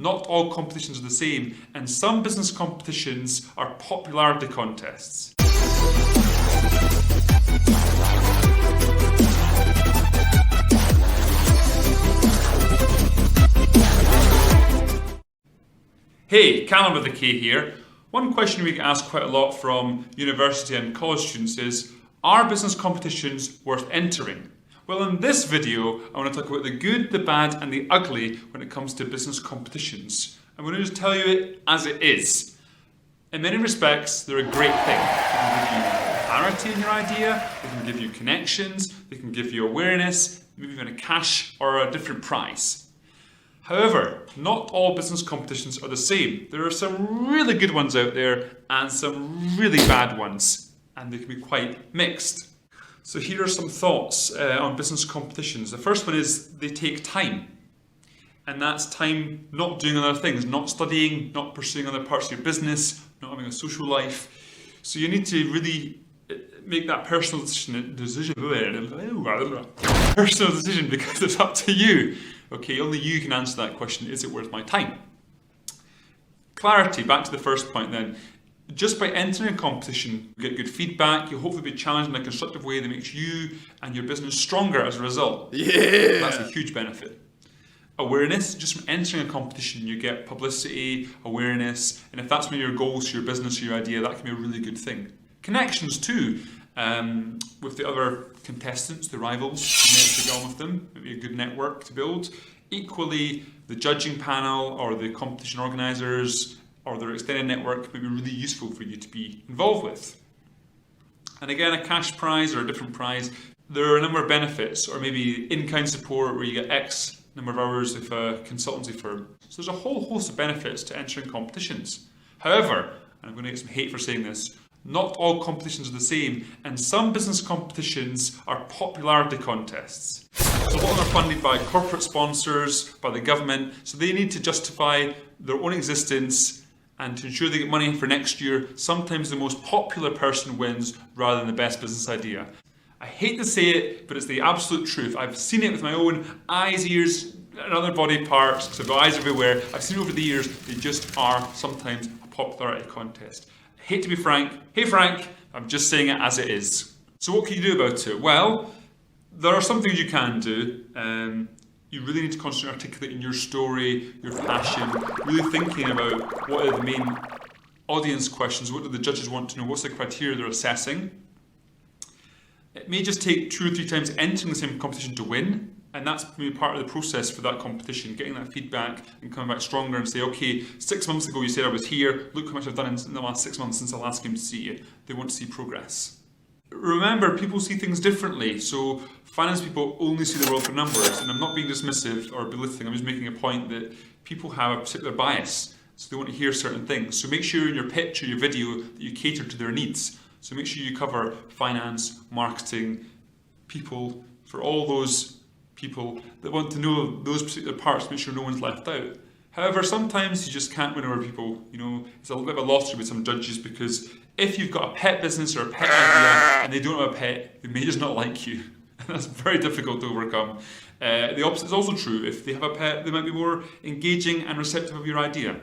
not all competitions are the same, and some business competitions are popularity contests. Hey, Callum with a K here. One question we get asked quite a lot from university and college students is, are business competitions worth entering? Well, in this video, I want to talk about the good, the bad and the ugly when it comes to business competitions. I'm going to just tell you it as it is. In many respects, they're a great thing. They can give you clarity in your idea, they can give you connections, they can give you awareness, maybe even a cash or a different prize. However, not all business competitions are the same. There are some really good ones out there and some really bad ones, and they can be quite mixed. So here are some thoughts on business competitions. The first one is they take time, and that's time not doing other things, not studying, not pursuing other parts of your business, not having a social life. So you need to really make that personal decision because it's up to you. Okay, only you can answer that question, is it worth my time? Clarity, back to the first point then. Just by entering a competition, you get good feedback, you'll hopefully be challenged in a constructive way that makes you and your business stronger as a result. Yeah! That's a huge benefit. Awareness, just from entering a competition, you get publicity, awareness, and if that's one of your goals for your business or your idea, that can be a really good thing. Connections too, with the other contestants, the rivals, you get on with them, maybe a good network to build. Equally, the judging panel or the competition organisers or their extended network may be really useful for you to be involved with. And again, a cash prize or a different prize, there are a number of benefits, or maybe in-kind support where you get X number of hours of a consultancy firm. So there's a whole host of benefits to entering competitions. However, and I'm going to get some hate for saying this, not all competitions are the same, and some business competitions are popularity contests. So a lot of them are funded by corporate sponsors, by the government, so they need to justify their own existence, and to ensure they get money for next year, sometimes the most popular person wins rather than the best business idea. I hate to say it, but it's the absolute truth. I've seen it with my own eyes, ears, and other body parts, because I've got eyes everywhere. I've seen it over the years, they just are sometimes a popularity contest. I hate to be frank. Hey Frank, I'm just saying it as it is. So what can you do about it? Well, there are some things you can do. You really need to constantly articulating your story, your passion, really thinking about what are the main audience questions, what do the judges want to know, what's the criteria they're assessing. It may just take 2 or 3 times entering the same competition to win, and that's maybe part of the process for that competition, getting that feedback and coming back stronger and say, okay, 6 months ago you said I was here, look how much I've done in the last 6 months since I last came to see you. They want to see progress. Remember, people see things differently, so finance people only see the world for numbers, and I'm not being dismissive or belittling, I'm just making a point that people have a particular bias, so they want to hear certain things. So make sure in your pitch or your video that you cater to their needs. So make sure you cover finance, marketing, people, for all those people that want to know those particular parts, make sure no one's left out. However, sometimes you just can't win over people. You know, it's a little bit of a lottery with some judges, because if you've got a pet business or a pet idea and they don't have a pet, they may just not like you. And that's very difficult to overcome. The opposite is also true. If they have a pet, they might be more engaging and receptive of your idea.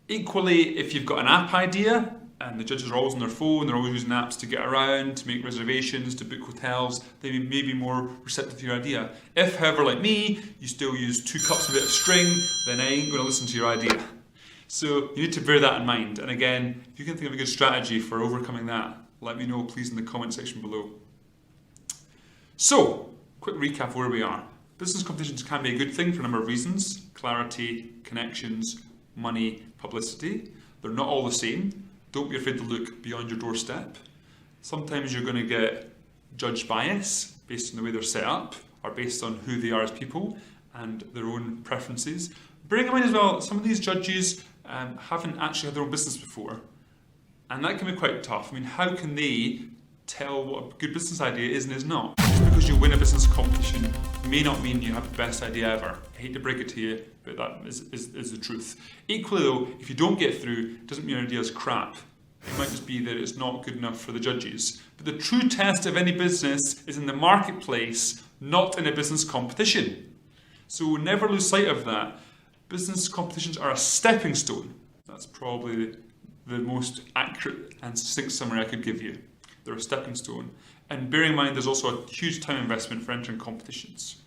Equally, if you've got an app idea, and the judges are always on their phone, they're always using apps to get around, to make reservations, to book hotels, they may be more receptive to your idea. If, however, like me, you still use 2 cups of a bit of string, then I ain't going to listen to your idea. So you need to bear that in mind. And again, if you can think of a good strategy for overcoming that, let me know please in the comment section below. So, quick recap of where we are. Business competitions can be a good thing for a number of reasons. Clarity, connections, money, publicity. They're not all the same. Don't be afraid to look beyond your doorstep. Sometimes you're going to get judge bias based on the way they're set up, or based on who they are as people and their own preferences. Bearing in mind as well, some of these judges haven't actually had their own business before, and that can be quite tough. I mean, how can they tell what a good business idea is and is not? Just because you win a business competition may not mean you have the best idea ever. I hate to break it to you, but that is the truth. Equally though, if you don't get through, it doesn't mean your idea is crap. It might just be that it's not good enough for the judges. But the true test of any business is in the marketplace, not in a business competition. So never lose sight of that. Business competitions are a stepping stone. That's probably the most accurate and succinct summary I could give you. They're a stepping stone. And bearing in mind there's also a huge time investment for entering competitions.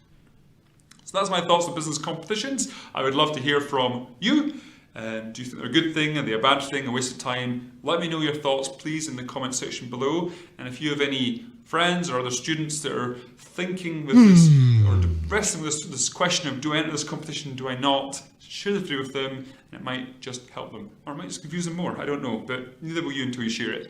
So that's my thoughts on business competitions. I would love to hear from you. Do you think they're a good thing? Are they a bad thing? A waste of time? Let me know your thoughts, please, in the comment section below. And if you have any friends or other students that are thinking with this, or wrestling with this question of, do I enter this competition, do I not? Share the video with them, and it might just help them. Or it might just confuse them more, I don't know. But neither will you until you share it.